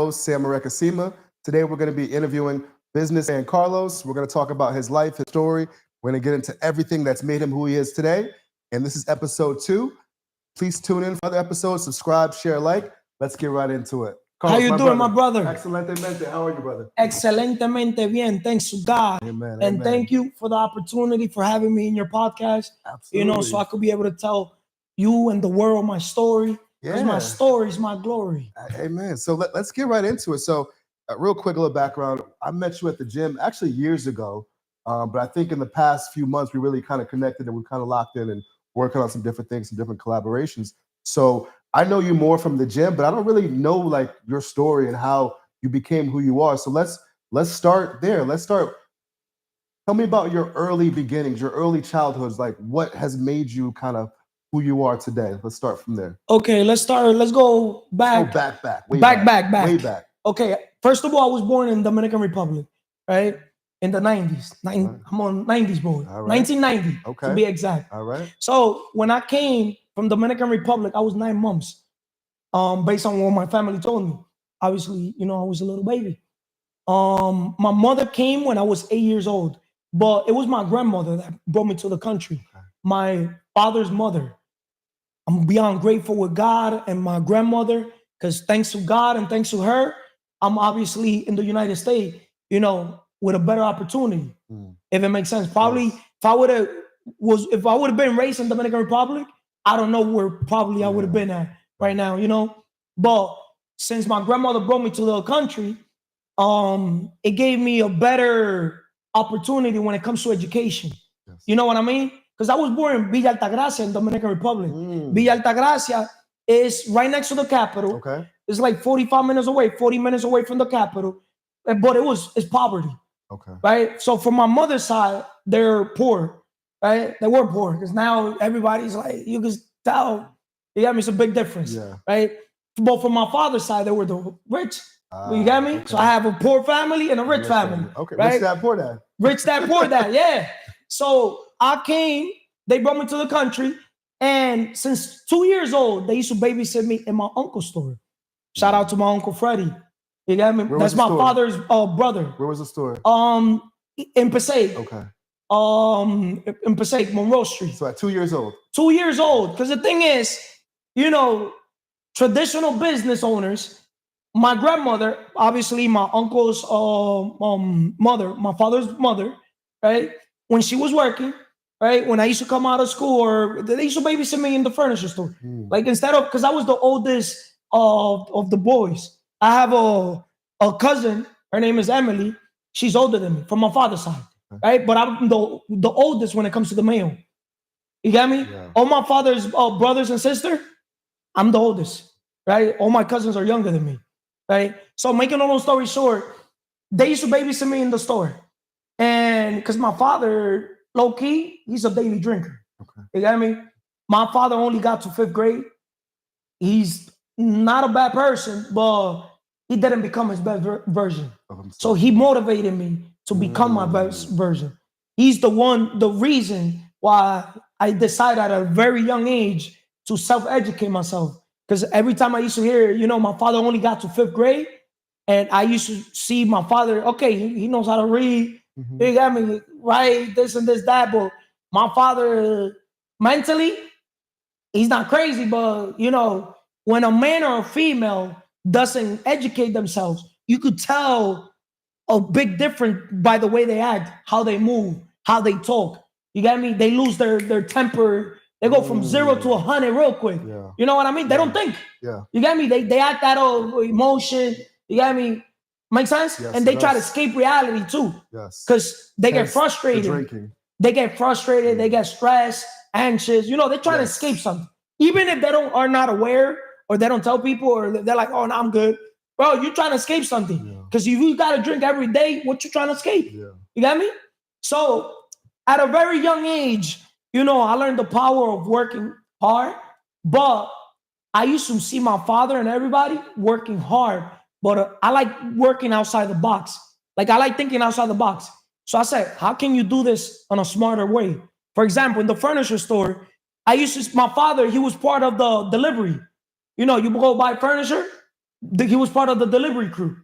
host, Sam Marekasima. Today, we're going to be interviewing businessman Carlos. We're going to talk about his life, his story. We're going to get into everything that's made him who he is today. And this is episode 2. Please tune in for other episodes, subscribe, share, like. Let's get right into it. Carlos, how you doing, my brother? Excelentemente. How are you, brother? Excelentemente bien. Thanks to God. Amen. And thank you for the opportunity for having me in your podcast. Absolutely. So I could be able to tell you and the world my story. Because my story is my glory. Amen. So let's get right into it. So real quick, a little background. I met you at the gym actually years ago. But I think in the past few months, we really kind of connected and we kind of locked in and working on some different things, some different collaborations. So I know you more from the gym, but I don't really know like your story and how you became who you are. So let's start there. Tell me about your early beginnings, your early childhoods. Like what has made you kind of who you are today? Let's start from there. Okay, let's go back. Way back. Way back. Okay, first of all, I was born in Dominican Republic, right? In the 90s. I'm on 90s boy. Right. 1990, to be exact. All right. So when I came from Dominican Republic, I was 9 months. Based on what my family told me. Obviously, I was a little baby. My mother came when I was 8 years old, but it was my grandmother that brought me to the country. Okay. My father's mother. I'm beyond grateful with God and my grandmother, because thanks to God and thanks to her, I'm obviously in the United States, with a better opportunity. If it makes sense. Probably if I would have been raised in Dominican Republic, I don't know where probably I would have been at right now, But since my grandmother brought me to the country, it gave me a better opportunity when it comes to education. Yes. You know what I mean? Because I was born in Villa Altagracia in Dominican Republic. Villa Altagracia is right next to the capital. Okay. It's like 40 minutes away from the capital. But it's poverty. Okay. Right? So from my mother's side, they're poor. Right? They were poor because now everybody's like, you can tell, you got me, it's a big difference. Yeah. Right? But from my father's side, they were the rich. You got me? Okay. So I have a poor family and a rich family. Okay. Right? Rich dad, poor dad. Rich dad, poor dad. Yeah. So I came, they brought me to the country. And since 2 years old, they used to babysit me in my uncle's store. Shout out to my Uncle Freddie. You got me? That's my father's brother. Where was the store? In Passaic. Okay. In Passaic, Monroe Street. So at 2 years old. 2 years old. Because the thing is, traditional business owners, my grandmother, obviously my uncle's mother, my father's mother, right? When she was working, right? When I used to come out of school, or they used to babysit me in the furniture store. Like instead of, because I was the oldest of the boys. I have a cousin, her name is Emily. She's older than me from my father's side, right? But I'm the oldest when it comes to the male. You got me? Yeah. All my father's brothers and sisters, I'm the oldest, right? All my cousins are younger than me, right? So making a long story short, they used to babysit me in the store. And because my father, low-key, he's a daily drinker. Okay. You got me? My father only got to 5th grade. He's not a bad person, but he didn't become his best version. So he motivated me to become my best version. He's the reason why I decided at a very young age to self-educate myself. Because every time I used to hear, my father only got to 5th grade, and I used to see my father, okay, he knows how to read. He got me, right, this and this, that. But my father, mentally, he's not crazy, but, when a man or a female doesn't educate themselves, you could tell a big difference by the way they act, how they move, how they talk. You got me? They lose their temper. They go from 0 to 100 real quick. Yeah. You know what I mean? They don't think. Yeah. You got me? They act out of emotion. You got me? Make sense? Yes, and they try to escape reality too. Yes. Because they get frustrated. Drinking. They get frustrated. They get stressed, anxious. They're trying to escape something. Even if they are not aware, or they don't tell people, or they're like, oh, no, I'm good. Bro, you're trying to escape something. Because if you got to drink every day, what you trying to escape? Yeah. You got me? So at a very young age, I learned the power of working hard. But I used to see my father and everybody working hard. But I like working outside the box. Like I like thinking outside the box. So I said, how can you do this on a smarter way? For example, in the furniture store, my father, he was part of the delivery. You go buy furniture, he was part of the delivery crew.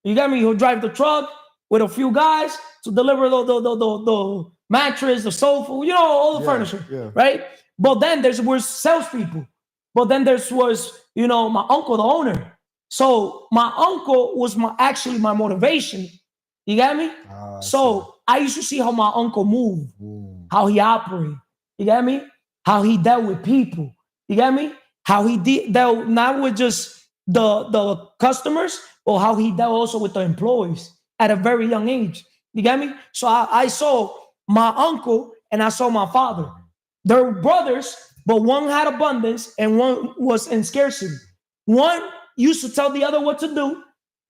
You got me? He'll drive the truck with a few guys to deliver the mattress, the sofa, all the furniture, right? But then there was salespeople. But then there was, my uncle, the owner. So my uncle was actually my motivation. You got me? So I used to see how my uncle moved, how he operated. You got me? How he dealt with people. You got me? How he dealt not with just the customers, or how he dealt also with the employees at a very young age. You got me? So I saw my uncle and I saw my father. They're brothers, but one had abundance and one was in scarcity. One used to tell the other what to do.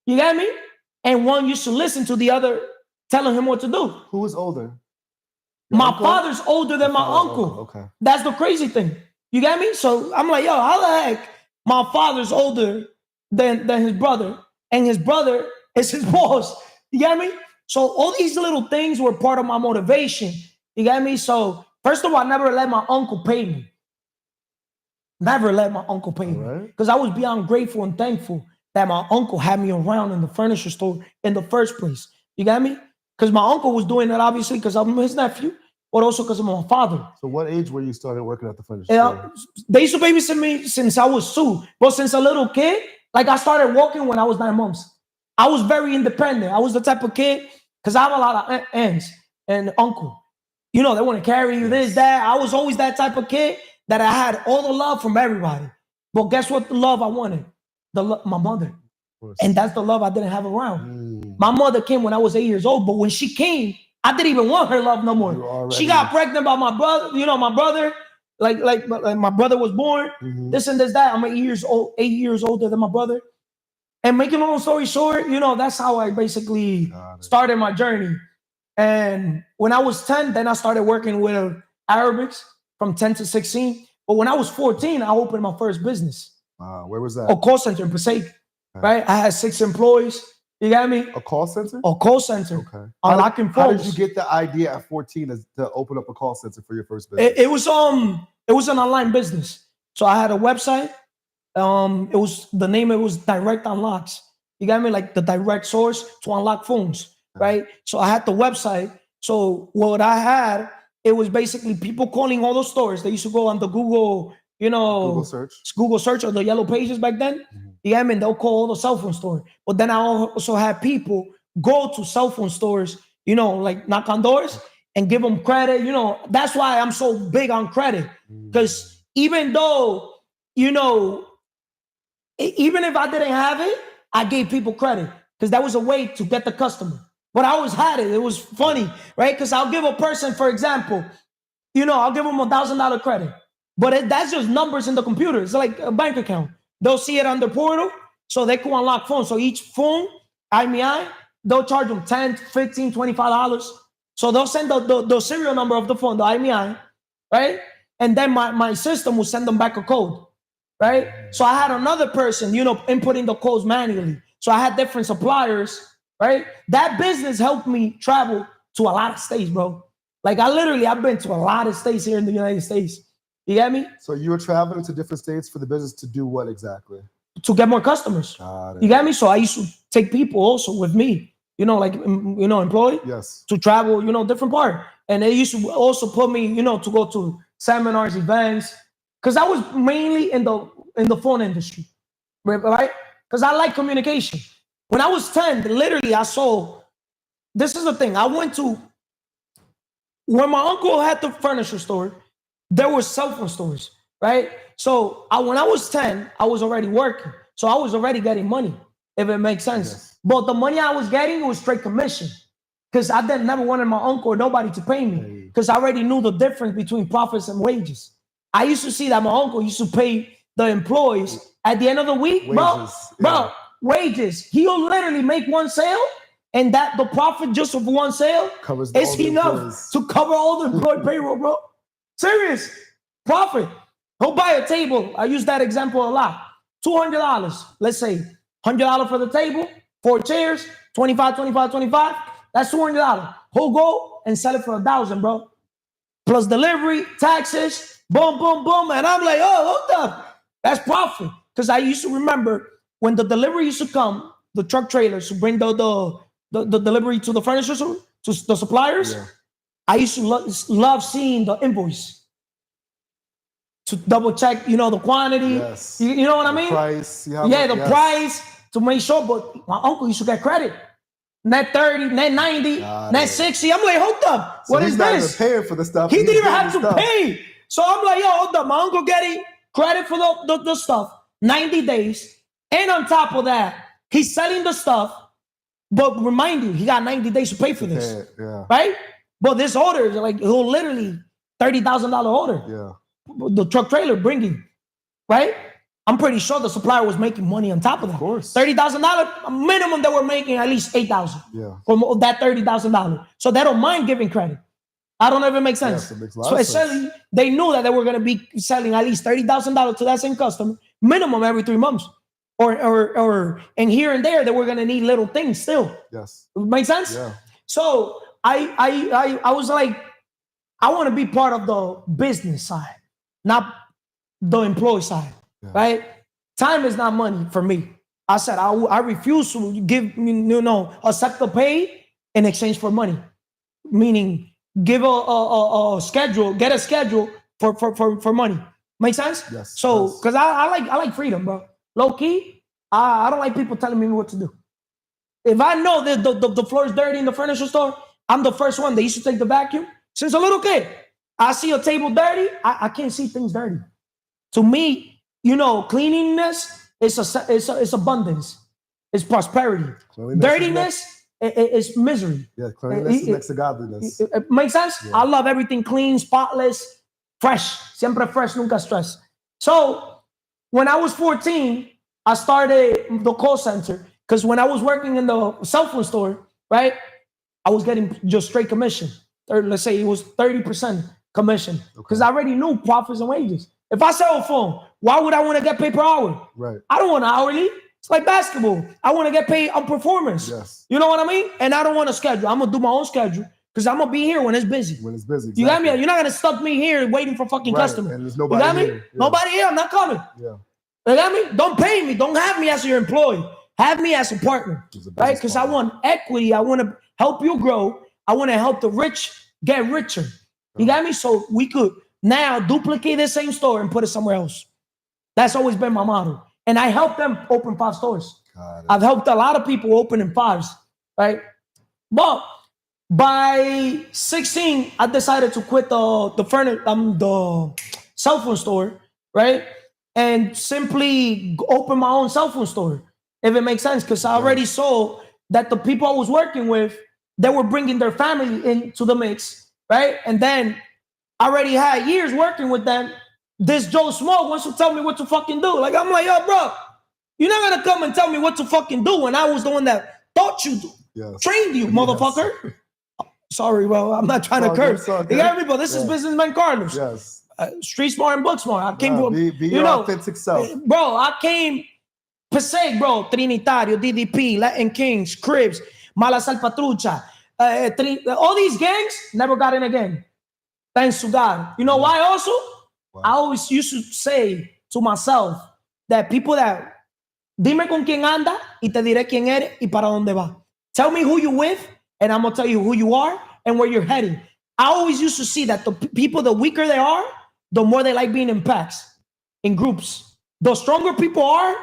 You got me? And one used to listen to the other telling him what to do. Who was older? My father's older than my uncle. Okay. That's the crazy thing. You got me? So I'm like, yo, how the heck my father's older than his brother, and his brother is his boss? You got me? So all these little things were part of my motivation. You got me? So first of all, I never let my uncle pay me. Never let my uncle pay me. Because I was beyond grateful and thankful that my uncle had me around in the furniture store in the first place. You got me? Because my uncle was doing that obviously because I'm his nephew, but also because of my father. So what age were you started working at the furniture store? They used to babysit me since I was 2. But since a little kid, like I started walking when I was 9 months. I was very independent. I was the type of kid, because I have a lot of aunts and uncle. They want to carry you, this, that. I was always that type of kid that I had all the love from everybody. But guess what the love I wanted? My mother. And that's the love I didn't have around. My mother came when I was 8 years old, but when she came, I didn't even want her love no more. She got pregnant by my brother. My brother, like my brother was born, this and this, that. I'm 8 years older than my brother. And making a long story short, that's how I basically started my journey. And when I was 10, then I started working with Arabics from 10 to 16. But when I was 14, I opened my first business. Where was that? A call center in Passaic. Right? I had 6 employees. You got me? A call center? A call center. Okay. Unlocking phones. How did you get the idea at 14 to open up a call center for your first business? It was an online business. So I had a website. It was Direct Unlocks. You got me? Like the direct source to unlock phones. Right? So I had the website. So what I had, it was basically people calling all those stores. They used to go on the Google, Google search or the yellow pages back then. You got me? And they'll call the cell phone store. But then I also had people go to cell phone stores, like knock on doors and give them credit. That's why I'm so big on credit. Because even though, even if I didn't have it, I gave people credit because that was a way to get the customer. But I always had it. It was funny, right? Because I'll give a person, for example, I'll give them $1,000 credit. But that's just numbers in the computer. It's like a bank account. They'll see it on the portal, so they can unlock phones. So each phone, they'll charge them $10, $15, $25. So they'll send the serial number of the phone, the IMEI, right? And then my system will send them back a code, right? So I had another person, inputting the codes manually. So I had different suppliers, right? That business helped me travel to a lot of states, bro. Like I've been to a lot of states here in the United States. You get me? So you were traveling to different states for the business to do what exactly? To get more customers. You get me? So I used to take people also with me, employed. Yes. To travel, different part. And they used to also put me, to go to seminars, events, because I was mainly in the phone industry, right? Because I like communication. When I was 10, literally I saw, this is the thing. When my uncle had the furniture store, there were cell phone stores, right? So when I was 10, I was already working. So I was already getting money, if it makes sense. Yes. But the money I was getting was straight commission because I never wanted my uncle or nobody to pay me because I already knew the difference between profits and wages. I used to see that my uncle used to pay the employees at the end of the week, wages. He'll literally make one sale and that the profit just of one sale is enough to cover all the employee payroll, bro. Serious profit. He'll buy a table. I use that example a lot. $200. Let's say $100 for the table, 4 chairs, 25. That's $200. He'll go and sell it for $1,000, bro. Plus delivery, taxes, boom, boom, boom. And I'm like, oh, hold up. That's profit. Because I used to remember when the delivery used to come, the truck trailers to bring the delivery to the furniture store, to the suppliers, I used to love seeing the invoice to double check, the quantity. Yes. You know what I mean? Price. The price to make sure. But my uncle used to get credit. Net 30, net 90, net 60. I'm like, hold up. So what is this? He's not even paying for the stuff. He didn't even have to pay. So I'm like, yo, hold up. My uncle getting credit for the stuff, 90 days. And on top of that, he's selling the stuff. But remind you, he got 90 days to pay for this. Right? But this order is like, he'll literally $30,000 order. Yeah. The truck trailer bringing, right? I'm pretty sure the supplier was making money on top of that. Of course. $30,000 minimum, they were making at least $8,000 from that $30,000. So they don't mind giving credit. I don't know if it makes sense. Yes, it makes a lot so of essentially, they knew that they were going to be selling at least $30,000 to that same customer, minimum every 3 months, or and here and there they were going to need little things still. Yes, make sense. Yeah. So I was like, I want to be part of the business side, not the employee side. Right? Time is not money for me. I said I refuse to give accept the pay in exchange for money. Meaning give a schedule, get a schedule for money. Make sense? Yes. So because I like freedom, bro. Low key, I don't like people telling me what to do. If I know that the floor is dirty in the furniture store, I'm the first one. They used to take the vacuum. Since a little kid, I see a table dirty, I can't see things dirty. To me, cleanliness is abundance. It's prosperity. Dirtiness is misery. Yeah, cleanliness is next to godliness. It makes sense? Yeah. I love everything clean, spotless, fresh. Siempre fresh, nunca stress. So when I was 14, I started the call center because when I was working in the cell phone store, right, I was getting just straight commission. Let's say it was 30% commission because I already knew profits and wages. If I sell a phone, why would I want to get paid per hour? Right. I don't want hourly. It's like basketball. I want to get paid on performance. Yes. You know what I mean? And I don't want to schedule. I'm going to do my own schedule because I'm going to be here when it's busy. When it's busy. Exactly. You got me? You're not going to stuck me here waiting for fucking customers. And there's nobody here. You got me? Yeah. Nobody here. I'm not coming. Yeah. You got me? Don't pay me. Don't have me as your employee. Have me as a partner. Right? Because I want equity. I want to help you grow. I want to help the rich get richer. You got me? So we could now duplicate the same store and put it somewhere else. That's always been my motto. And I helped them open 5 stores. I've helped a lot of people open in 5s, right? But by 16, I decided to quit the cell phone store, right? And simply open my own cell phone store, if it makes sense. Because I already saw that the people I was working with, they were bringing their family into the mix, right? And then I already had years working with them. This Joe Small wants to tell me what to fucking do. Like, I'm like, yo, bro, you're not going to come and tell me what to fucking do when I was the one that taught you, trained you, motherfucker. Yes. Sorry, bro. I'm not trying to curse. You got me, bro. This is BusinessmanCarlos. Yes. Street smart and book smart. I came be your authentic self. Bro, I came, Passaic, bro, Trinitario, DDP, Latin Kings, Cribs, Mala Salpatrucha. All these gangs never got in again. Thanks to God. You know why also? Wow. I always used to say to myself that people that dime con quién anda y te diré quién eres y para dónde va. Tell me who you with and I'm going to tell you who you are and where you're heading. I always used to see that the people, the weaker they are, the more they like being in packs, in groups. The stronger people are,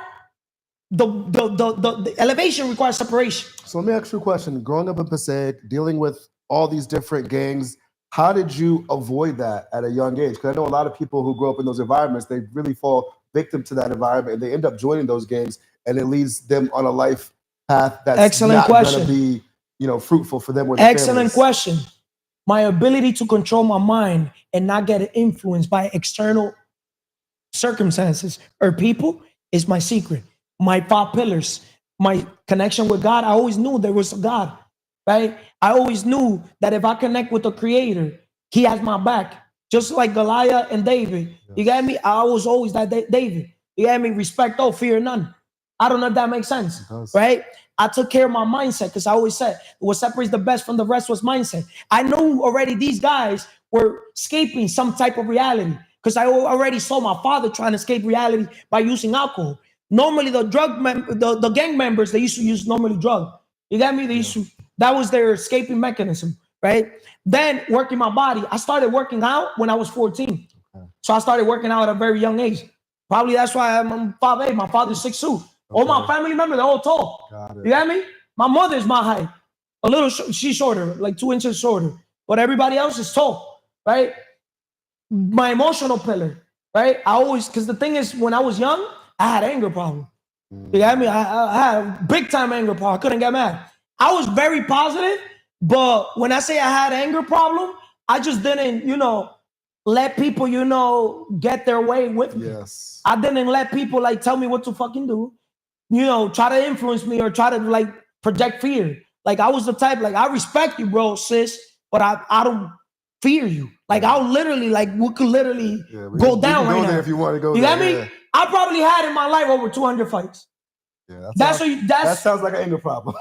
the elevation requires separation. So let me ask you a question. Growing up in Passaic, dealing with all these different gangs, how did you avoid that at a young age? Because I know a lot of people who grow up in those environments, they really fall victim to that environment and they end up joining those gangs and it leads them on a life path that's not going to be, fruitful for them. Excellent question. My ability to control my mind and not get influenced by external circumstances or people is my secret. My 5 pillars, my connection with God. I always knew there was a God. Right? I always knew that if I connect with the Creator, He has my back. Just like Goliath and David. Yes. You got me? I was always that David. You got me? Respect, fear none. I don't know if that makes sense. Right? I took care of my mindset because I always said what separates the best from the rest was mindset. I knew already these guys were escaping some type of reality because I already saw my father trying to escape reality by using alcohol. Normally, the gang members, they used to use normally drug. You got me? They used to, that was their escaping mechanism, right? Then working my body. I started working out when I was 14. Okay. So I started working out at a very young age. Probably that's why I'm 5'8". My father's 6'2". Okay. All my family members, they're all tall. You got me? My mother's my height. A little, she's shorter, like 2 inches shorter. But everybody else is tall, right? My emotional pillar, right? I always, because the thing is, when I was young, I had anger problem. You got me? I had big time anger problem. I couldn't get mad. I was very positive, but when I say I had anger problem, I just didn't, let people, get their way with me. Yes. I didn't let people like tell me what to fucking do, try to influence me or try to like project fear. Like I was the type, like I respect you, bro, sis, but I don't fear you. Like I'll literally, like we could literally go down right now. If you want to go you there. You got me? I probably had in my life over 200 fights. Yeah, that sounds like an anger problem.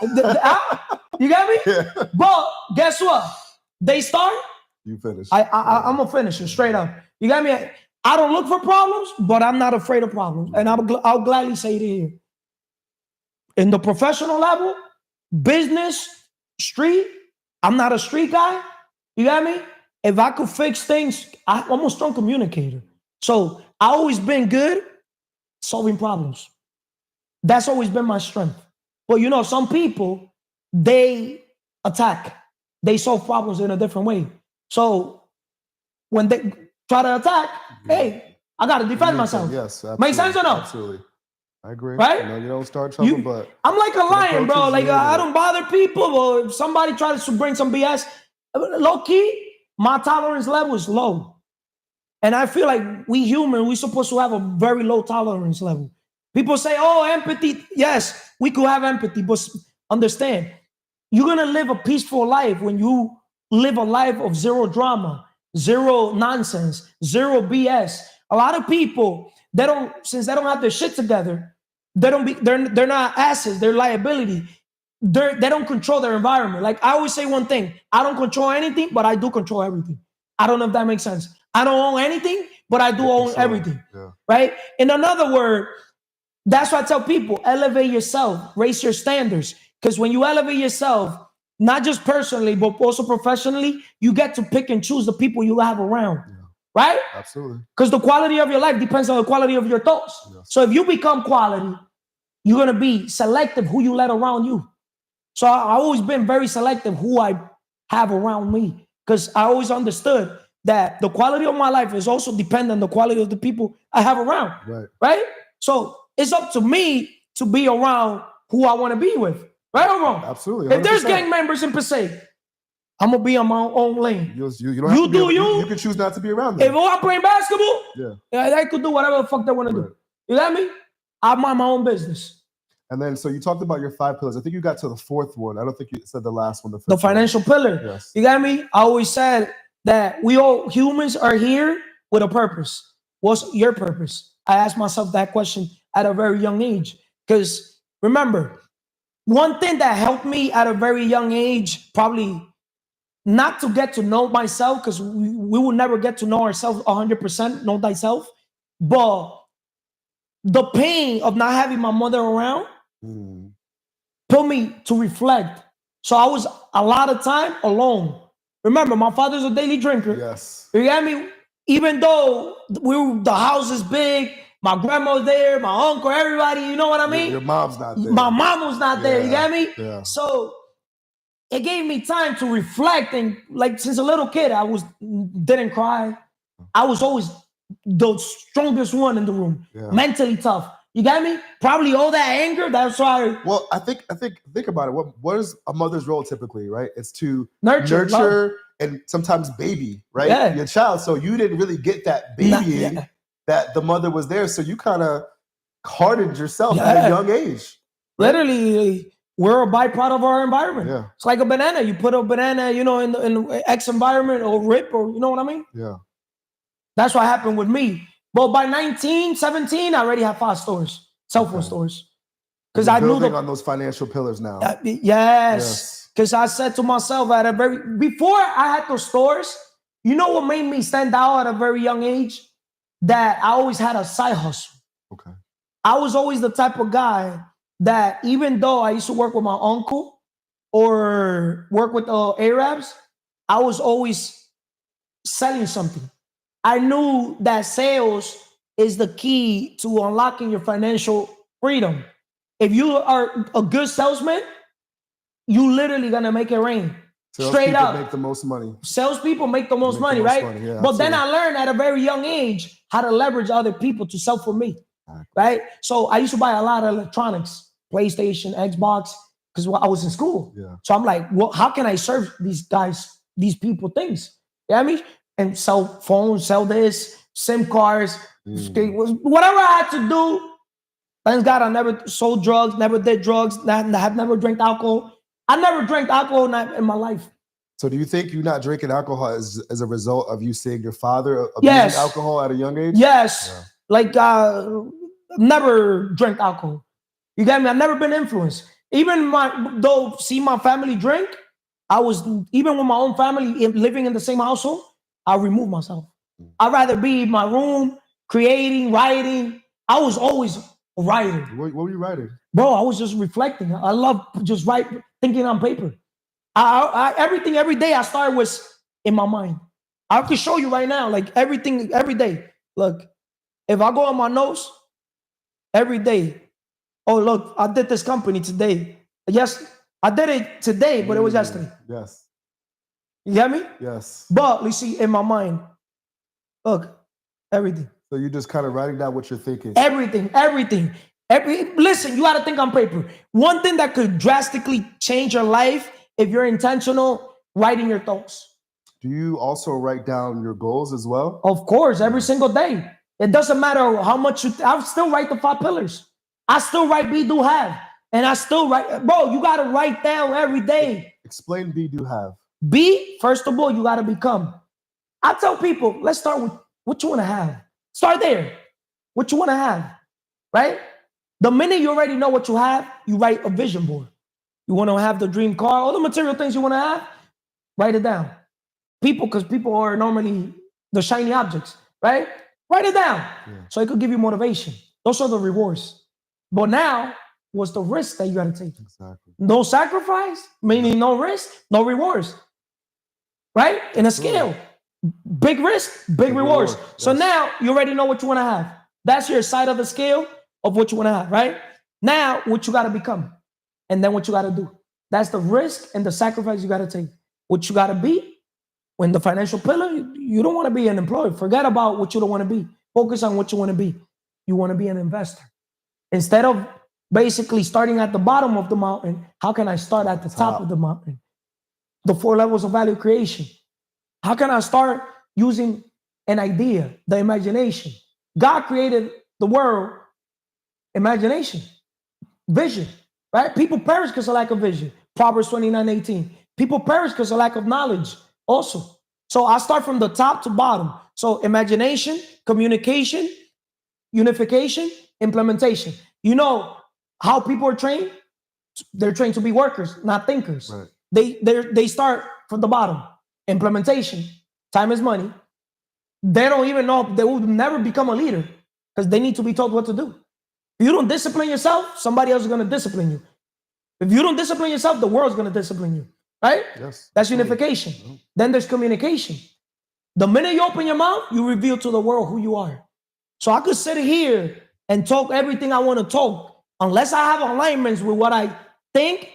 You got me? Yeah. But guess what? They start. You finish. I'm gonna finish it straight up. You got me? I don't look for problems, but I'm not afraid of problems, and I'll gladly say it here. In the professional level, business, street, I'm not a street guy. You got me? If I could fix things, I'm a strong communicator. So I've always been good solving problems. That's always been my strength. But some people, they attack. They solve problems in a different way. So when they try to attack, hey, I got to defend myself. Yes, absolutely. Make sense or no? Absolutely. I agree. Right? You don't start trouble, but I'm like a lion, bro. Like I don't bother people. Or if somebody tries to bring some BS, low key, my tolerance level is low. And I feel like we human, we're supposed to have a very low tolerance level. People say, oh, empathy. Yes, we could have empathy, but understand, you're going to live a peaceful life when you live a life of zero drama, zero nonsense, zero BS. A lot of people, since they don't have their shit together, they're not assets, they're liability. They don't control their environment. Like I always say one thing, I don't control anything, but I do control everything. I don't know if that makes sense. I don't own anything, but I do own everything. Yeah. Right? In another word, that's why I tell people, elevate yourself, raise your standards. Because when you elevate yourself, not just personally, but also professionally, you get to pick and choose the people you have around. Yeah. Right? Absolutely. Because the quality of your life depends on the quality of your thoughts. Yes. So if you become quality, you're going to be selective who you let around you. So I've always been very selective who I have around me. Because I always understood that the quality of my life is also dependent on the quality of the people I have around. Right? So it's up to me to be around who I want to be with. Right or wrong? Absolutely. 100%. If there's gang members in Passaic, I'm going to be on my own lane. You don't have to be you can choose not to be around them. If I'm playing basketball, they could do whatever the fuck they want to do. You got me? I mind my own business. And then, so you talked about your 5 pillars. I think you got to the 4th one. I don't think you said the last one. The financial pillar. Yes. You got me? I always said that we all humans are here with a purpose. What's your purpose? I asked myself that question at a very young age. Because remember, one thing that helped me at a very young age, probably not to get to know myself, because we will never get to know ourselves 100%, know thyself, but the pain of not having my mother around put me to reflect. So I was a lot of time alone. Remember, my father's a daily drinker. Yes. You got me? Even though the house is big, my grandma's there, my uncle, everybody, you know what I mean? Your mom's not there. My mom was not there, you got me? Yeah. So it gave me time to reflect. And like since a little kid, didn't cry. I was always the strongest one in the room, mentally tough. You got me? Probably all that anger. That's why. Well, I think about it. What is a mother's role typically, right? It's to nurture and sometimes baby, right? Your child. So you didn't really get that babying that the mother was there. So you kind of hardened yourself at a young age. Right? Literally, we're a byproduct of our environment. Yeah. It's like a banana. You put a banana, in the X environment or rip, or you know what I mean? Yeah. That's what happened with me. But by 19, 17, I already had 5 stores, cell phone stores. Because I knew on those financial pillars now. Yes. Because I said to myself before I had those stores, you know what made me stand out at a very young age? That I always had a side hustle. Okay. I was always the type of guy that even though I used to work with my uncle or work with Arabs, I was always selling something. I knew that sales is the key to unlocking your financial freedom. If you are a good salesman, you literally gonna make it rain. Straight Salespeople up. make the most money. Salespeople make the most Make the money, most right? money, yeah, but then absolutely. I learned at a very young age how to leverage other people to sell for me, right? So I used to buy a lot of electronics, PlayStation, Xbox, because I was in school. Yeah. So I'm like, well, how can I serve these guys, these people things? You know what I mean? And sell phones, sell this, SIM cards, whatever I had to do. Thank God I never sold drugs, never did drugs, have never drank alcohol. I never drank alcohol in my life. So do you think you not drinking alcohol as a result of you seeing your father abusing Yes. alcohol at a young age? Yes. Yeah. Like, never drank alcohol. You get me? I've never been influenced. Even though see my family drink, I was, even with my own family living in the same household, I remove myself. I'd rather be in my room, creating, writing. I was always a writer. What were you writing? Bro, I was just reflecting. I love just thinking on paper. Everything every day I started was in my mind. I can show you right now, like everything every day. Look, if I go on my notes every day, oh look, I did this company today. Yes, I did it today, but it was yesterday. Yes. You get me? Yes. But you see, in my mind, look, everything. So you're just kind of writing down what you're thinking. Everything. Listen, you got to think on paper. One thing that could drastically change your life if you're intentional, writing your thoughts. Do you also write down your goals as well? Of course, every single day. It doesn't matter how much I still write the 5 pillars. I still write be, do, have. And I still write, bro, you got to write down every day. Explain be, do, have. Be, first of all, you got to become. I tell people, let's start with what you want to have. Start there. What you want to have, right? The minute you already know what you have, you write a vision board. You want to have the dream car, all the material things you want to have, write it down. Because people are normally the shiny objects, right? Write it down. Yeah. So it could give you motivation. Those are the rewards. But now, what's the risk that you got to take? Exactly. No sacrifice, meaning no risk, no rewards, right? In a scale, big risk, big rewards. Yes. So now you already know what you want to have. That's your side of the scale of what you want to have, right? Now, what you got to become. And then what you got to do. That's the risk and the sacrifice you got to take. What you got to be, when the financial pillar, you don't want to be an employee. Forget about what you don't want to be. Focus on what you want to be. You want to be an investor. Instead of basically starting at the bottom of the mountain, how can I start at the top of the mountain? The 4 levels of value creation. How can I start using an idea, the imagination? God created the world, imagination, vision. Right? People perish because of lack of vision. Proverbs 29:18. People perish because of lack of knowledge also. So I start from the top to bottom. So imagination, communication, unification, implementation. You know how people are trained? They're trained to be workers, not thinkers. Right. They start from the bottom. Implementation, time is money. They don't even know, they will never become a leader because they need to be told what to do. If you don't discipline yourself, somebody else is going to discipline you. If you don't discipline yourself, the world's going to discipline you, right? Yes. That's unification. Then there's communication. The minute you open your mouth, you reveal to the world who you are. So I could sit here and talk everything I want to talk. Unless I have alignments with what I think,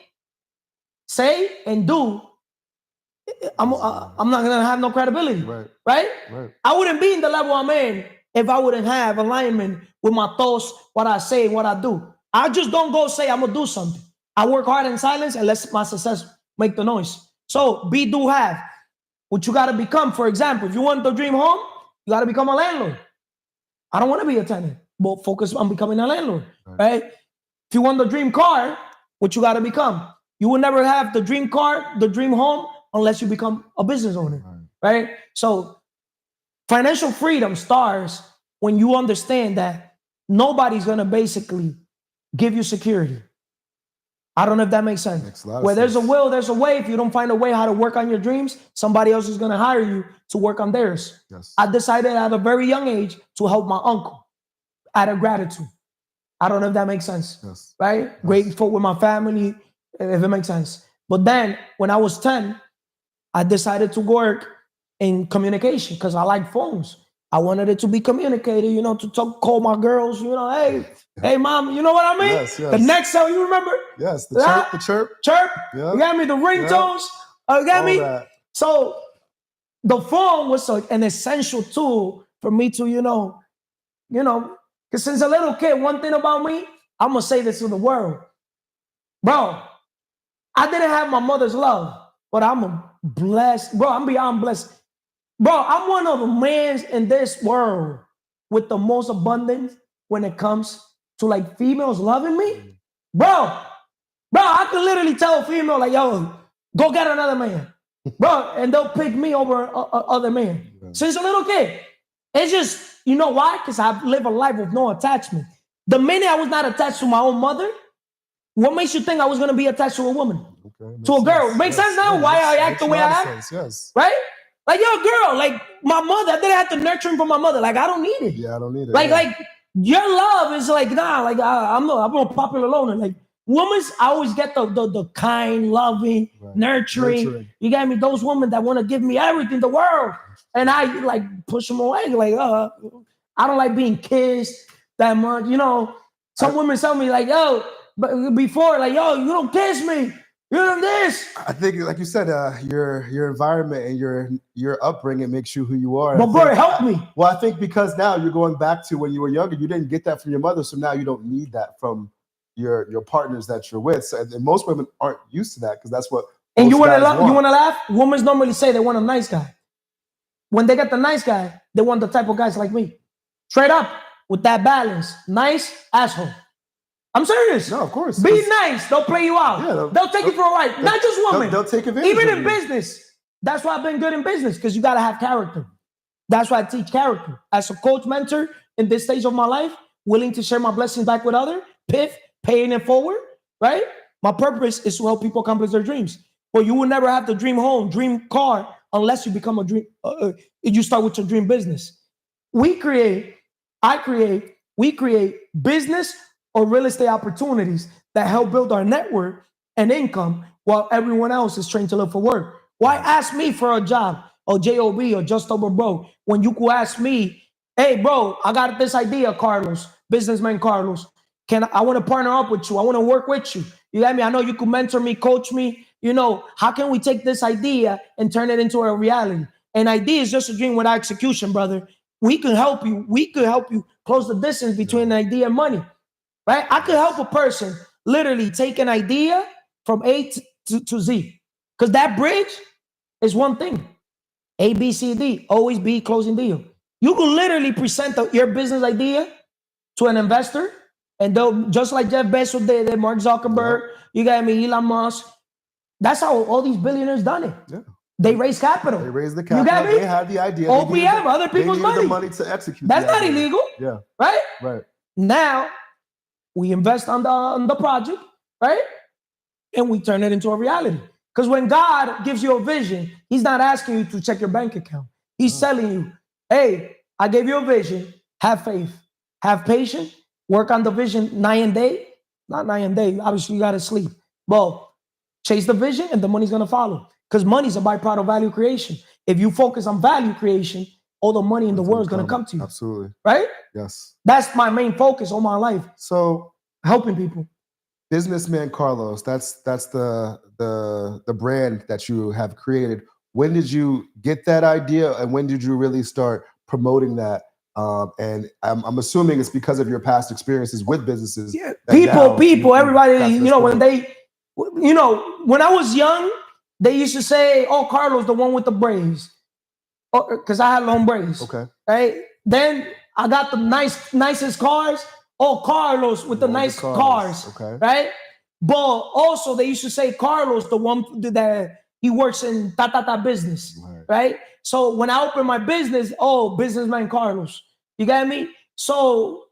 say, and do, I'm not going to have no credibility, right? I wouldn't be in the level I'm in if I wouldn't have alignment with my thoughts, what I say, what I do. I just don't go say I'm going to do something. I work hard in silence and let my success make the noise. So be, do, have. What you got to become, for example, if you want the dream home, you got to become a landlord. I don't want to be a tenant, but focus on becoming a landlord, right? If you want the dream car, what you got to become? You will never have the dream car, the dream home, unless you become a business owner, right? So financial freedom starts when you understand that nobody's going to basically give you security. I don't know if that makes sense. Where there's a will, there's a way. If you don't find a way how to work on your dreams, somebody else is going to hire you to work on theirs. Yes. I decided at a very young age to help my uncle out of gratitude. I don't know if that makes sense. Yes. Right? Yes. Grateful with my family, if it makes sense. But then when I was 10, I decided to work in communication because I like phones. I wanted it to be communicated, you know, to talk, call my girls, you know, hey, mom, you know what I mean? Yes, The next song, you remember? Yes, the chirp. Chirp. Yeah. You got me? The ringtones. You got me? That. So the phone was an essential tool for me to, you know, because since a little kid, one thing about me, I'm going to say this to the world. Bro, I didn't have my mother's love, but I'm blessed. Bro, I'm beyond blessed. Bro, I'm one of the men in this world with the most abundance when it comes to like females loving me. Bro, I can literally tell a female like, yo, go get another man. Bro, and they'll pick me over other men. Since a little kid. It's just, you know why? Because I've lived a life with no attachment. The minute I was not attached to my own mother, what makes you think I was going to be attached to a woman? To a girl? Sense. Makes sense now why I act the way I act? Yes. Right? Like, yo, girl, like my mother, I didn't have to nurture him from my mother. Like, I don't need it. Yeah, I don't need it. Like your love is like, nah, like I'm a popular loner. Like, women, I always get the kind, loving, nurturing. You got me? Those women that want to give me everything in the world. And I like push them away. Like, I don't like being kissed that much. You know, some women tell me like, yo, but before, like, yo, you don't kiss me. You know this. I think, like you said, your environment and your upbringing makes you who you are. But bro, it helped me. Well, I think because now you're going back to when you were younger, you didn't get that from your mother, so now you don't need that from your partners that you're with. So, and most women aren't used to that because that's what. And you want to laugh? Women normally say they want a nice guy. When they get the nice guy, they want the type of guys like me. Straight up, with that balance. Nice asshole. I'm serious. No, of course. Be nice. They'll play you out. Yeah, they'll take you for a ride. Not just women. They'll take advantage. Even in business. That's why I've been good in business, because you got to have character. That's why I teach character. As a coach mentor in this stage of my life, willing to share my blessings back with others, paying it forward, right? My purpose is to help people accomplish their dreams. But you will never have the dream home, dream car, unless you become a dream. You start with your dream business. We create business or real estate opportunities that help build our network and income while everyone else is trained to look for work. Why ask me for a job or JOB or just over broke when you could ask me, hey, bro, I got this idea, Carlos, businessman Carlos. I want to partner up with you. I want to work with you. You got me? I know you could mentor me, coach me. You know, how can we take this idea and turn it into a reality? An idea is just a dream without execution, brother. We can help you. We could help you close the distance between an idea and money, right? I could help a person literally take an idea from A to Z, because that bridge is one thing. A, B, C, D, always be closing deal. You can literally present your business idea to an investor, and they'll, just like Jeff Bezos did, Mark Zuckerberg, you got me, Elon Musk. That's how all these billionaires done it. Yeah. They raise capital. They raise the capital. You got me? They had the idea. OPM, other people's money. The money to execute. That's not illegal. Yeah. Right? Right. Now we invest on the project, right? And we turn it into a reality. Because when God gives you a vision, he's not asking you to check your bank account. He's telling you, hey, I gave you a vision. Have faith. Have patience. Work on the vision night and day. Not night and day. Obviously, you got to sleep. But chase the vision and the money's going to follow. Because money's a byproduct of value creation. If you focus on value creation, all the money in the world is going to come to you. Absolutely. Right? Yes. That's my main focus all my life. So helping people. Businessman Carlos, that's the brand that you have created. When did you get that idea, and when did you really start promoting that? And I'm assuming it's because of your past experiences with businesses. Yeah. People, everybody, you know, when I was young, they used to say, oh, Carlos, the one with the braids. Because I had long braids. Okay. Right? Then I got the nicest cars. Oh, Carlos with the nice cars. Okay. Right? But also they used to say Carlos, the one that he works in business. Right? So when I opened my business, oh, businessman Carlos. You got me? So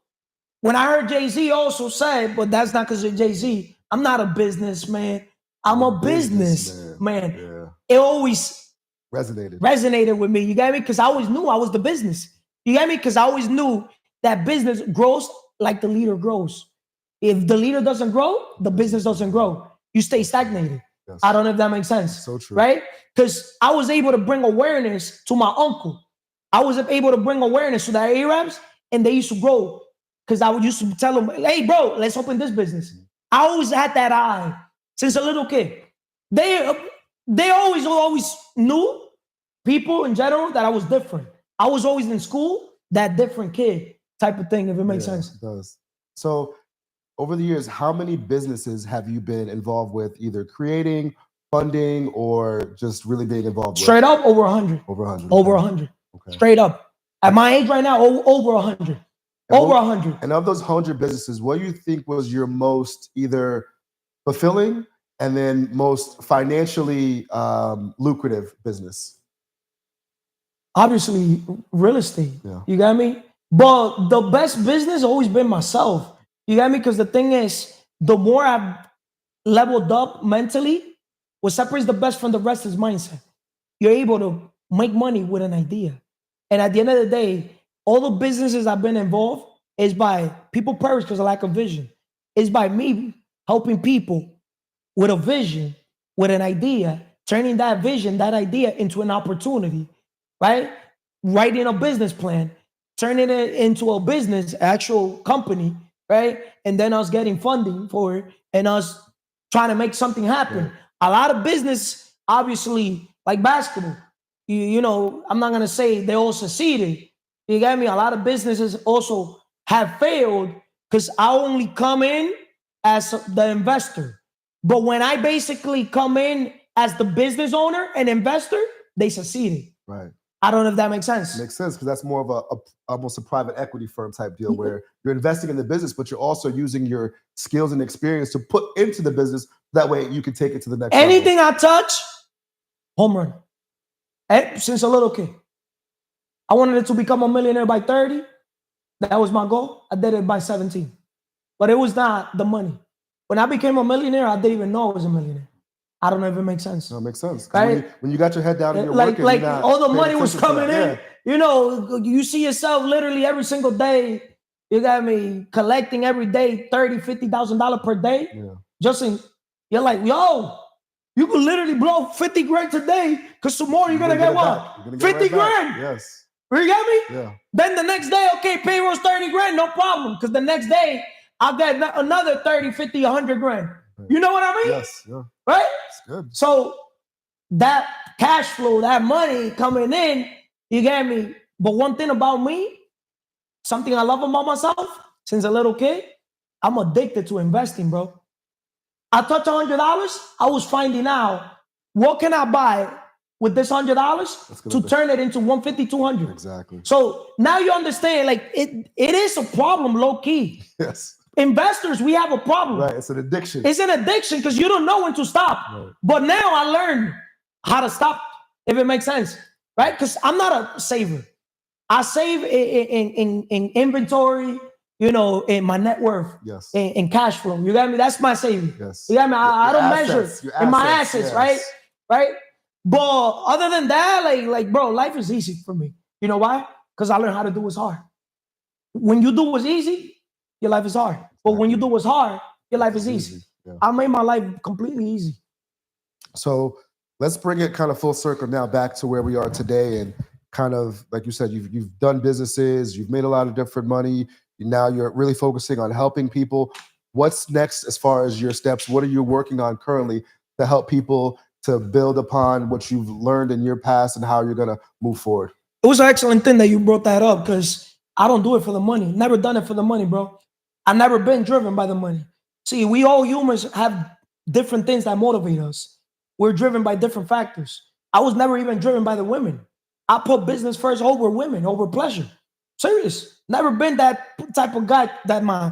when I heard Jay-Z also say, but that's not because of Jay-Z, I'm not a businessman. I'm a businessman. Yeah. It always resonated with me. You got me? Because I always knew I was the business. You got me? Because I always knew that business grows like the leader grows. If the leader doesn't grow, the business doesn't grow. You stay stagnated. Yes. I don't know if that makes sense. So true. Right? Because I was able to bring awareness to my uncle. I was able to bring awareness to the Arabs, and they used to grow. Because I would used to tell them, hey, bro, let's open this business. I always had that eye since a little kid. They always knew, people in general, that I was different. I was always in school, that different kid type of thing, if it makes sense. It does. So over the years, how many businesses have you been involved with, either creating, funding, or just really being involved with? Straight up, over 100. Over 100. Over 100. Okay. Straight up. At my age right now, over 100. Over 100. And of those 100 businesses, what do you think was your most either fulfilling and then most financially lucrative business? Obviously, real estate. Yeah. You got me? But the best business always been myself. You got me? Because the thing is, the more I've leveled up mentally, what separates the best from the rest is mindset. You're able to make money with an idea. And at the end of the day, all the businesses I've been involved is by people perish because of lack of vision. It's by me helping people with a vision, with an idea, turning that vision, that idea into an opportunity, right? Writing a business plan, turning it into a business, actual company, right? And then us getting funding for it and us trying to make something happen. Right. A lot of business, obviously, like basketball, you know, I'm not going to say they all succeeded. You get me? A lot of businesses also have failed because I only come in as the investor. But when I basically come in as the business owner and investor, they succeeded. Right. I don't know if that makes sense. Makes sense, because that's more of a almost a private equity firm type deal where you're investing in the business, but you're also using your skills and experience to put into the business. That way you can take it to the next Anything level. I touch, home run. Since a little kid. I wanted it to become a millionaire by 30. That was my goal. I did it by 17. But it was not the money. When I became a millionaire, I didn't even know I was a millionaire. I don't know if it makes sense. No, it makes sense. Right? When you got your head down and you're like, working, like you're not all the paying money was attention to coming that. in. You know, you see yourself literally every single day. You got me collecting every day $30,000, $50,000 per day. Yeah. Just in, you're like, yo, you could literally blow 50 grand today because tomorrow you're gonna get what? 50 grand. Yes. You got me? Yeah. Then the next day, okay, payroll's 30 grand, no problem. Because the next day, I'll get another 30, 50, 100 grand. You know what I mean? Yes. Yeah. Right? It's good. So that cash flow, that money coming in, you get me? But one thing about me, something I love about myself since a little kid, I'm addicted to investing, bro. I touch $100, I was finding out what can I buy with this $100 to turn it into 150, 200. Exactly. So now you understand, like it is a problem, low key. Yes. Investors, we have a problem. Right. It's an addiction. It's an addiction because you don't know when to stop. Right. But now I learned how to stop, if it makes sense, right? Because I'm not a saver. I save in inventory, you know, in my net worth, yes, in cash flow. You got me? That's my saving. Yes. You got me? I don't measure in my assets, yes. right? Right? But other than that, like, bro, life is easy for me. You know why? Because I learned how to do what's hard. When you do what's easy, your life is hard. But when you do what's hard, your life is easy. Yeah. I made my life completely easy. So let's bring it kind of full circle now back to where we are today, and kind of like you said, you've done businesses, you've made a lot of different money. Now you're really focusing on helping people. What's next as far as your steps? What are you working on currently to help people to build upon what you've learned in your past and how you're going to move forward? It was an excellent thing that you brought that up, because I don't do it for the money. Never done it for the money, bro. I've never been driven by the money. See, we all humans have different things that motivate us. We're driven by different factors. I was never even driven by the women. I put business first over women, over pleasure. Serious. Never been that type of guy that my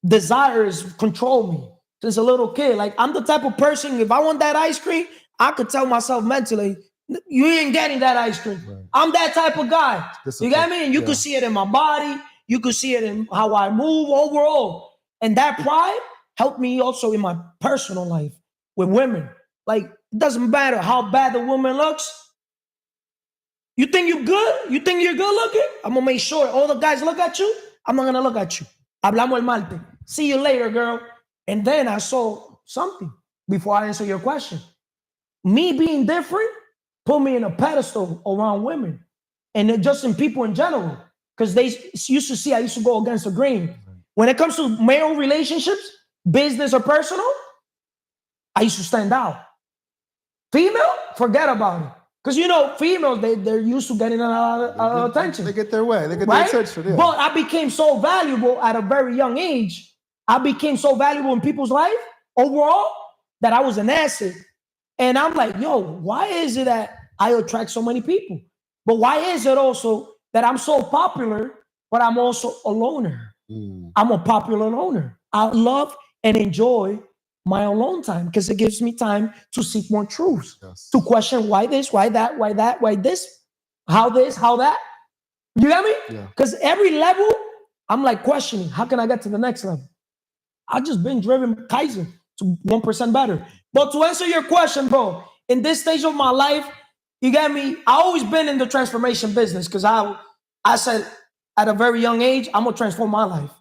desires control me since a little kid. Like, I'm the type of person, if I want that ice cream, I could tell myself mentally, you ain't getting that ice cream. Right. I'm that type of guy. You got me? And you could see it in my body. You could see it in how I move overall. And that pride helped me also in my personal life with women. Like, it doesn't matter how bad the woman looks. You think you're good? You think you're good looking? I'm going to make sure all the guys look at you. I'm not going to look at you. Hablamos el martes. See you later, girl. And then I saw something before I answer your question. Me being different put me in a pedestal around women and just in people in general. Because they used to see I used to go against the grain. When it comes to male relationships, business or personal, I used to stand out. Female, forget about it. Because females, they're used to getting a lot of attention. They get their way. They get right? their attention. Yeah. But I became so valuable at a very young age. I became so valuable in people's life overall that I was an asset. And I'm like, yo, why is it that I attract so many people? But why is it also that I'm so popular, but I'm also a loner? I'm a popular loner. I love and enjoy my alone time because it gives me time to seek more truths, to question why this, why that, why that, why this, how that. You get me? Because every level, I'm like questioning, how can I get to the next level? I've just been driven Kaizen to 1% better. But to answer your question, bro, in this stage of my life, you get me? I always been in the transformation business because I said at a very young age, I'm going to transform my life.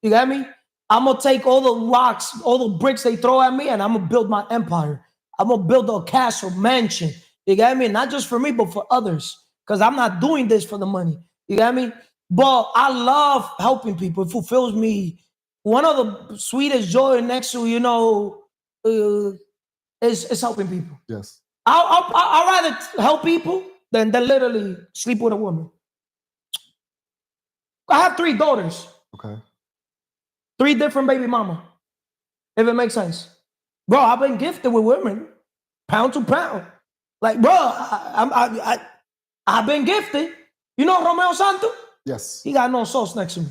You get me? I'm going to take all the rocks, all the bricks they throw at me, and I'm going to build my empire. I'm going to build a castle, mansion. You get me? Not just for me, but for others. Because I'm not doing this for the money. You get me? But I love helping people. It fulfills me. One of the sweetest joy next to, is helping people. Yes. I'd rather help people than literally sleep with a woman. I have 3 daughters. Okay. 3 different baby mama, if it makes sense. Bro, I've been gifted with women, pound to pound. Like, bro, I've been gifted. You know Romeo Santos? Yes. He got no sauce next to me.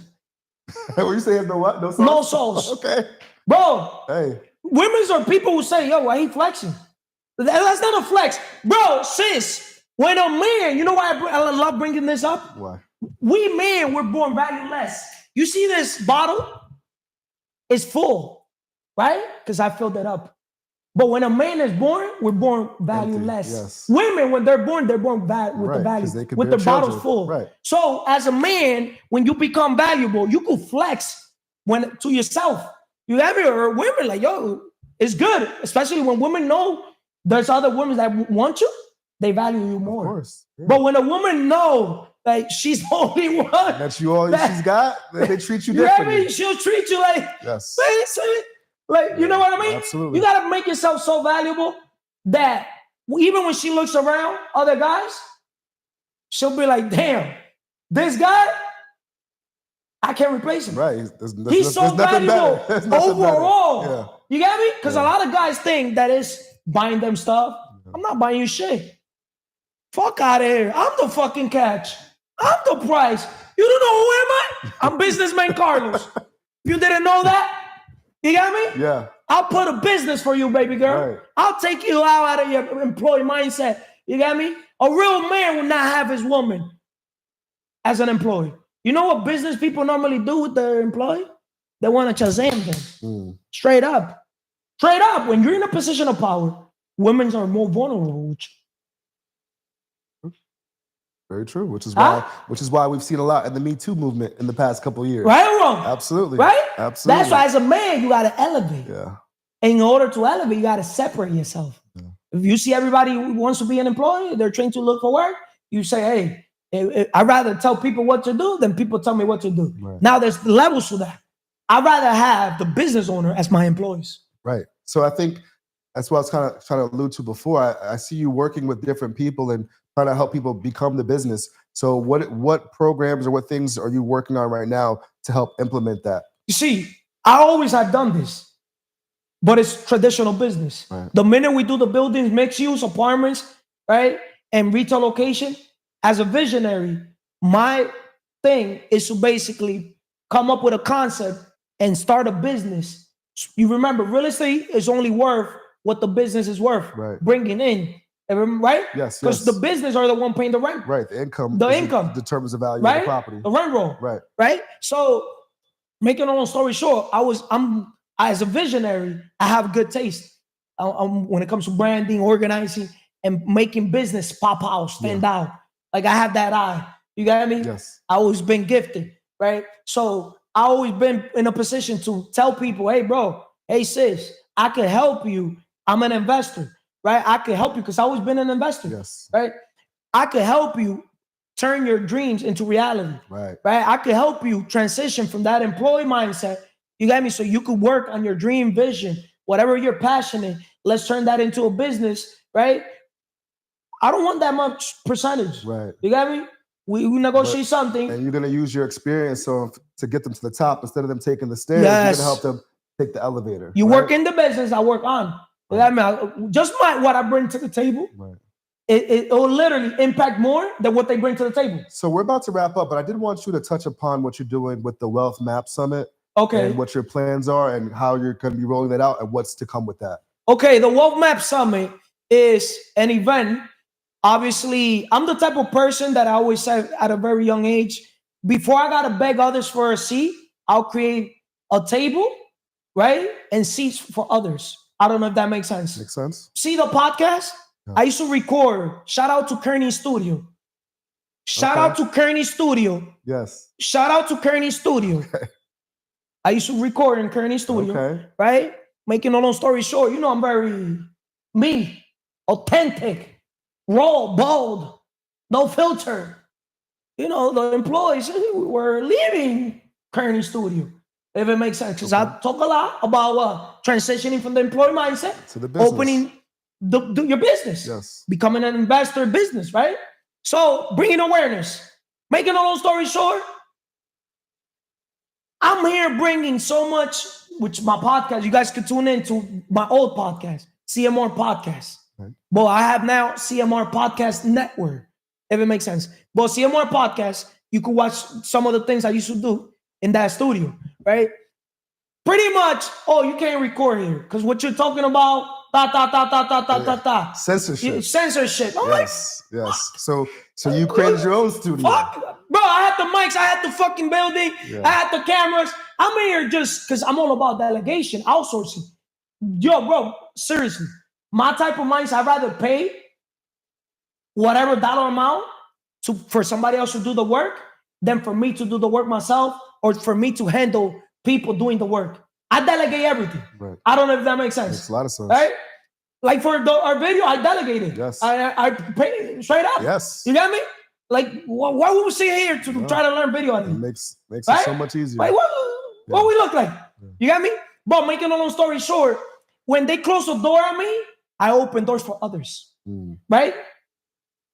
What you say? No what? No sauce? No sauce. Okay. Bro, hey. Women are people who say, yo, why he flexing? That's not a flex. Bro, sis, when a man, you know why I love bringing this up? Why? We men, we're born valueless. You see this bottle? It's full, right? Because I filled it up. But when a man is born, we're born valueless. Yes. Women, when they're born with the value, with the bottles full. Right. So as a man, when you become valuable, you can flex to yourself. You have your women like, yo, it's good. Especially when women know there's other women that want you, they value you more. Of course. Yeah. But when a woman know like she's the only one. That's you all she's got, they treat you differently. You know, she'll treat you like, yes. Like, you know what I mean? Absolutely. You got to make yourself so valuable that even when she looks around other guys, she'll be like, damn, this guy, I can't replace him. Right. He's so valuable overall. Yeah. You get me? Because a lot of guys think that it's buying them stuff. Yeah. I'm not buying you shit. Fuck out of here. I'm the fucking catch. I'm the price. You don't know who am I? I'm BusinessmanCarlos. You didn't know that? You got me? Yeah. I'll put a business for you, baby girl. Right. I'll take you out of your employee mindset. You got me? A real man will not have his woman as an employee. You know what business people normally do with their employee? They want to Shazam them. Straight up. Straight up. When you're in a position of power, women are more vulnerable. Very true, which is why we've seen a lot in the Me Too movement in the past couple of years. Right or wrong? Absolutely. Right? Absolutely. That's why as a man, you got to elevate. Yeah. And in order to elevate, you got to separate yourself. Yeah. If you see everybody who wants to be an employee, they're trained to look for work, you say, hey, I'd rather tell people what to do than people tell me what to do. Right. Now there's levels to that. I'd rather have the business owner as my employees. Right. So I think that's what I was kind of trying to allude to before. I see you working with different people and trying to help people become the business. So what programs or what things are you working on right now to help implement that? You see, I always have done this, but it's traditional business. Right. The minute we do the buildings, mixed use, apartments, right, and retail location, as a visionary, my thing is to basically come up with a concept and start a business. You remember, real estate is only worth what the business is worth, right, bringing in. Right? Yes. Because the business are the one paying the rent. Right. The income determines the value right? of the property. The rent roll. Right. Right. So, making a long story short, I'm as a visionary, I have good taste when it comes to branding, organizing, and making business pop out, stand out. Like I have that eye. You got me? Yes. I always been gifted. Right. So I always been in a position to tell people, hey, bro, hey, sis, I could help you. I'm an investor, right? I could help you because I always been an investor, Yes. right? I could help you turn your dreams into reality, Right. I could help you transition from that employee mindset, you got me, so you could work on your dream vision, whatever you're passionate, let's turn that into a business, right? I don't want that much percentage. Right. You got me? We negotiate something. And you're going to use your experience to get them to the top instead of them taking the stairs. Yes. You're going to help them take the elevator. You work in the business, I work on. You got me? Just what I bring to the table. Right. It will literally impact more than what they bring to the table. So we're about to wrap up, but I did want you to touch upon what you're doing with the Wealth Map Summit. Okay. And what your plans are and how you're going to be rolling that out and what's to come with that. Okay, the Wealth Map Summit is an event. Obviously, I'm the type of person that I always said at a very young age, before I got to beg others for a seat, I'll create a table, right? And seats for others. I don't know if that makes sense. Makes sense. See the podcast? Yeah. I used to record. Shout out to Kearney Studio. Shout out to Kearney Studio. Yes. Shout out to Kearney Studio. Okay. I used to record in Kearney Studio, right? Making a long story short, you know, I'm very me, authentic, raw, bold, no filter. You know, the employees were leaving Kearney Studio, if it makes sense. Because I talk a lot about transitioning from the employee mindset to the business. Opening your business, yes, becoming an investor business, right? So bringing awareness. Making a long story short, I'm here bringing so much, which my podcast, you guys could tune into my old podcast, CMR Podcast. Right. But I have now CMR Podcast Network, if it makes sense. But CMR Podcast, you could watch some of the things I used to do in that studio, right? Pretty much, you can't record here because what you're talking about, censorship. Censorship. I'm yes. So you created your own studio. Bro, I had the mics, I had the fucking building, I had the cameras. I'm here just because I'm all about delegation, outsourcing. Yo, bro, seriously, my type of mindset, I'd rather pay whatever dollar amount for somebody else to do the work than for me to do the work myself or for me to handle people doing the work. I delegate everything. Right. I don't know if that makes sense. Makes a lot of sense. Right? Like for our video, I delegated. Yes. I pay straight up. Yes. You got me? Like, why would we sit here to try to learn video? It makes it so much easier. Like, what we look like? Yeah. You got me? But making a long story short, when they close the door on me, I open doors for others. Right?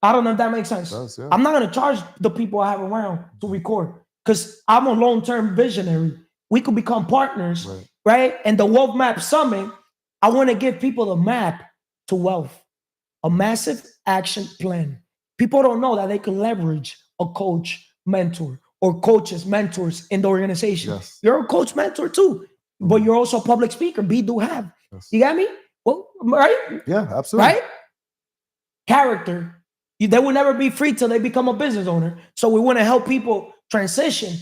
I don't know if that makes sense. Does, yeah. I'm not going to charge the people I have around to record because I'm a long-term visionary. We could become partners, right? And the Wealth Map Summit, I want to give people the map to wealth, a massive action plan. People don't know that they can leverage a coach, mentor, or coaches, mentors in the organization. Yes. You're a coach, mentor too, but you're also a public speaker. Do have. Yes. You got me? Well, right? Yeah, absolutely. Right? Character. They will never be free till they become a business owner. So we want to help people transition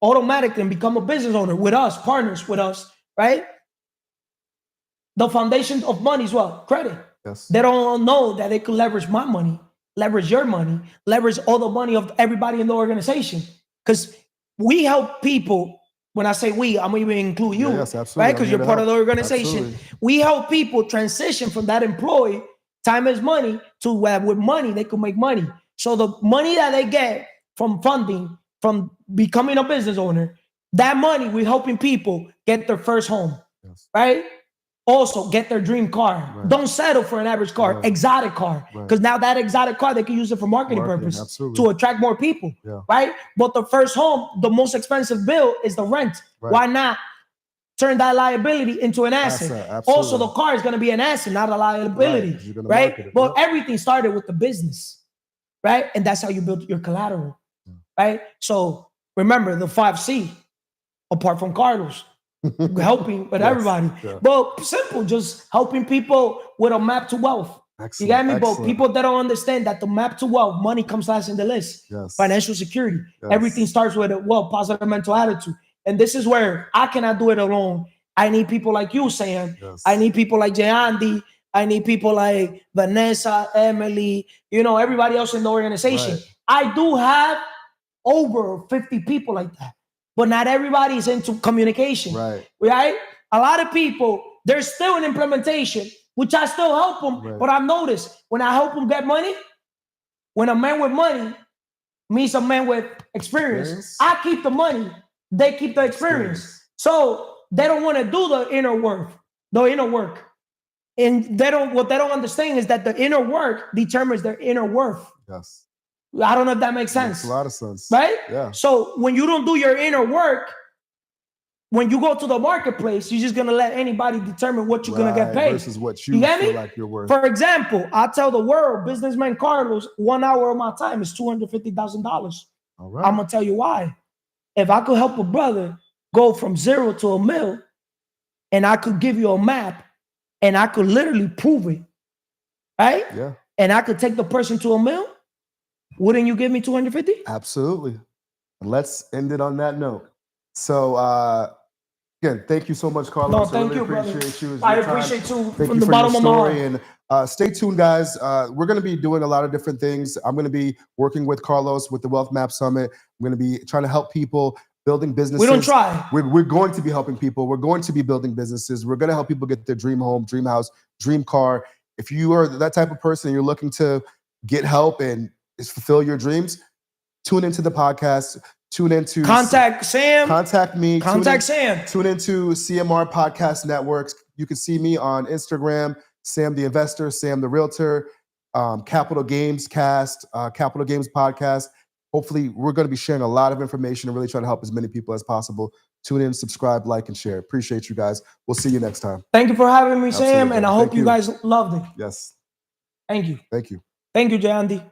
automatically and become a business owner with us, partners with us, right? The foundation of money as well, credit. Yes. They don't know that they can leverage my money, leverage your money, leverage all the money of everybody in the organization. Because we help people. When I say we, I'm even include you, right? Because you're part of the organization. Absolutely. We help people transition from that employee, time is money, to where with money, they can make money. So the money that they get from funding, from becoming a business owner, that money, we're helping people get their first home, right? Also, get their dream car. Right. Don't settle for an average car, exotic car. Because now that exotic car, they can use it for marketing purposes to attract more people, right? But the first home, the most expensive bill is the rent. Right. Why not turn that liability into an asset? Also, the car is going to be an asset, not a liability, right? But everything started with the business, right? And that's how you build your collateral, right? So remember the 5C, apart from Carlos. Helping with everybody, but simple, just helping people with a map to wealth. Excellent. You got me? But people that don't understand that the map to wealth, money comes last in the list. Financial security, everything starts with a positive mental attitude, and this is where I cannot do it alone. I need people like you, Sam. I need people like Jayandi. I need people like Vanessa, Emily. You know, everybody else in the organization. I do have over 50 people like that. but not everybody is into communication. Right? A lot of people, they're still in implementation, which I still help them. But I've noticed when I help them get money, when a man with money meets a man with experience, I keep the money, they keep the experience. So they don't want to do the inner work. And what they don't understand is that the inner work determines their inner worth. Yes. I don't know if that makes sense. Makes a lot of sense. Right? Yeah. So when you don't do your inner work, when you go to the marketplace, you're just going to let anybody determine what you're going to get paid. Versus what you feel like you're worth. For example, I tell the world, Businessman Carlos, 1 hour of my time is $250,000. All right. I'm going to tell you why. If I could help a brother go from 0 to $1 million, and I could give you a map, and I could literally prove it, right? Yeah. And I could take the person to $1 million, wouldn't you give me 250? Absolutely. Let's end it on that note. So again, thank you so much, Carlos. No, thank you, appreciate brother. you. I appreciate you Thank from you the for bottom your of my story. heart. And stay tuned, guys. We're going to be doing a lot of different things. I'm going to be working with Carlos with the Wealth Map Summit. I'm going to be trying to help people building businesses. We don't try. We're going to be helping people. We're going to be building businesses. We're going to help people get their dream home, dream house, dream car. If you are that type of person and you're looking to get help and fulfill your dreams, tune into the podcast. Tune into Contact Sam. Contact me. Contact Sam. Tune into CMR Podcast Networks. You can see me on Instagram, Sam the Investor, Sam the Realtor, Capital Games Cast, Capital Games Podcast. Hopefully, we're going to be sharing a lot of information and really trying to help as many people as possible. Tune in, subscribe, like, and share. Appreciate you guys. We'll see you next time. Thank you for having me, Sam, Absolutely. and I hope you guys loved it. Yes. Thank you. Thank you. Thank you, Jay Andy.